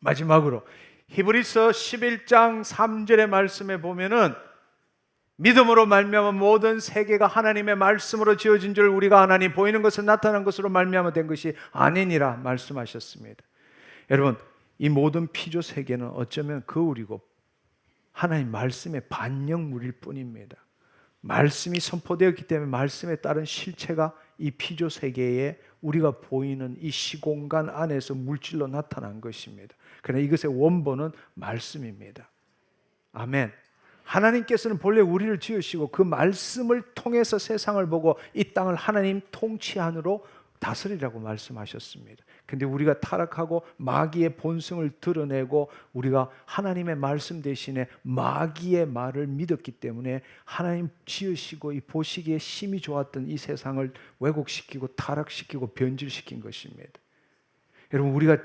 마지막으로 히브리서 11장 3절의 말씀에 보면은 믿음으로 말미암아 모든 세계가 하나님의 말씀으로 지어진 줄 우리가 하나니 보이는 것은 나타난 것으로 말미암아 된 것이 아니니라 말씀하셨습니다. 여러분, 이 모든 피조 세계는 어쩌면 거울이고 하나님 말씀의 반영물일 뿐입니다. 말씀이 선포되었기 때문에 말씀에 따른 실체가 이 피조 세계에 우리가 보이는 이 시공간 안에서 물질로 나타난 것입니다. 그러나 이것의 원본은 말씀입니다. 아멘. 하나님께서는 본래 우리를 지으시고 그 말씀을 통해서 세상을 보고 이 땅을 하나님 통치 안으로 다스리라고 말씀하셨습니다. 근데 우리가 타락하고 마귀의 본성을 드러내고 우리가 하나님의 말씀 대신에 마귀의 말을 믿었기 때문에 하나님 지으시고 이 보시기에 심히 좋았던 이 세상을 왜곡시키고 타락시키고 변질시킨 것입니다. 여러분, 우리가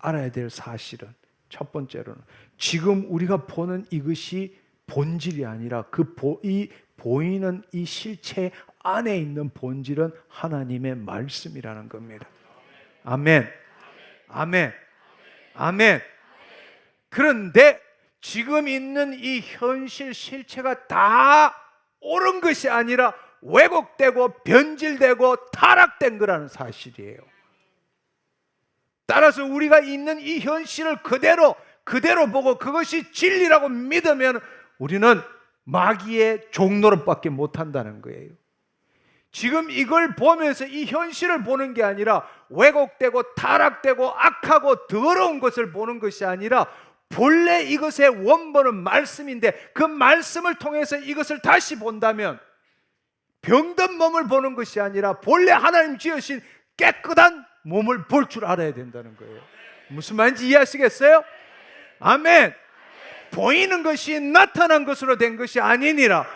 알아야 될 사실은 첫 번째로는 지금 우리가 보는 이것이 본질이 아니라 이 보이는 이 실체 안에 있는 본질은 하나님의 말씀이라는 겁니다. 아멘. 아멘. 아멘. 그런데 지금 있는 이 현실 실체가 다 옳은 것이 아니라 왜곡되고 변질되고 타락된 거라는 사실이에요. 따라서 우리가 있는 이 현실을 그대로 보고 그것이 진리라고 믿으면 우리는 마귀의 종노릇밖에 못한다는 거예요. 지금 이걸 보면서 이 현실을 보는 게 아니라 왜곡되고 타락되고 악하고 더러운 것을 보는 것이 아니라 본래 이것의 원본은 말씀인데 그 말씀을 통해서 이것을 다시 본다면 병든 몸을 보는 것이 아니라 본래 하나님 지으신 깨끗한 몸을 볼 줄 알아야 된다는 거예요. 무슨 말인지 이해하시겠어요? 아멘. 보이는 것이 나타난 것으로 된 것이 아니니라.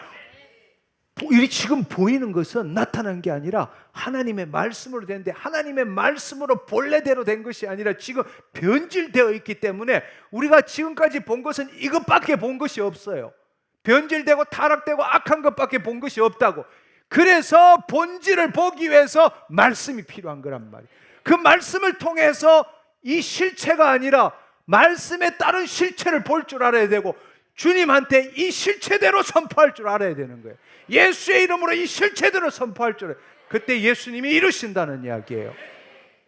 지금 보이는 것은 나타난 게 아니라 하나님의 말씀으로 됐는데 하나님의 말씀으로 본래대로 된 것이 아니라 지금 변질되어 있기 때문에 우리가 지금까지 본 것은 이것밖에 본 것이 없어요. 변질되고 타락되고 악한 것밖에 본 것이 없다고. 그래서 본질을 보기 위해서 말씀이 필요한 거란 말이에요. 그 말씀을 통해서 이 실체가 아니라 말씀에 따른 실체를 볼 줄 알아야 되고 주님한테 이 실체대로 선포할 줄 알아야 되는 거예요. 예수의 이름으로 이 실체대로 선포할 줄 알아요. 그때 예수님이 이루신다는 이야기예요.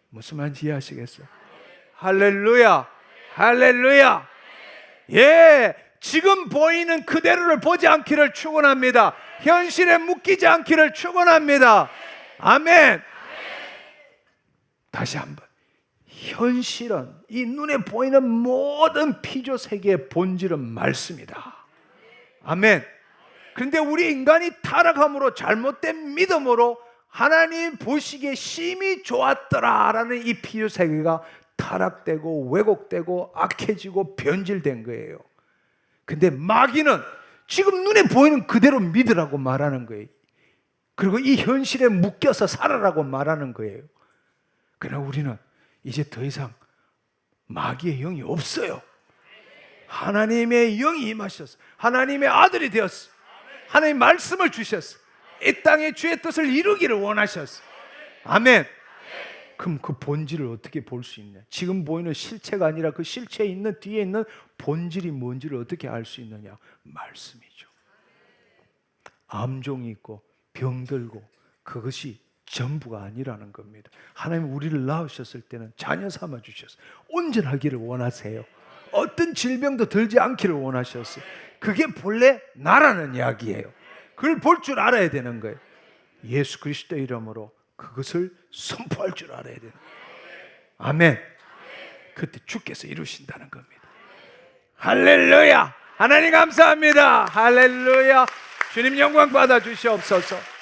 무슨 말인지 이해하시겠어요? 할렐루야, 할렐루야. 예, 지금 보이는 그대로를 보지 않기를 축원합니다. 현실에 묶이지 않기를 축원합니다. 아멘. 다시 한번, 현실은 이 눈에 보이는 모든 피조 세계의 본질은 말씀이다. 아멘. 그런데 우리 인간이 타락함으로 잘못된 믿음으로 하나님 보시기에 심히 좋았더라라는 이 피조 세계가 타락되고 왜곡되고 악해지고 변질된 거예요. 근데 마귀는 지금 눈에 보이는 그대로 믿으라고 말하는 거예요. 그리고 이 현실에 묶여서 살아라고 말하는 거예요. 그러나 우리는 이제 더 이상 마귀의 영이 없어요. 하나님의 영이 임하셨어. 하나님의 아들이 되었어. 하나님 말씀을 주셨어. 이 땅에 주의 뜻을 이루기를 원하셨어. 아멘. 그럼 그 본질을 어떻게 볼 수 있냐? 지금 보이는 실체가 아니라 그 실체에 있는 뒤에 있는 본질이 뭔지를 어떻게 알 수 있느냐? 말씀이죠. 암종이 있고 병들고 그것이 전부가 아니라는 겁니다. 하나님 우리를 낳으셨을 때는 자녀 삼아 주셨어요. 온전하기를 원하세요. 어떤 질병도 들지 않기를 원하셨어요. 그게 본래 나라는 이야기예요. 그걸 볼 줄 알아야 되는 거예요. 예수 그리스도 이름으로 그것을 선포할 줄 알아야 되는 거예요. 아멘. 그때 주께서 이루신다는 겁니다. 할렐루야. 하나님 감사합니다. 할렐루야. 주님 영광 받아 주시옵소서.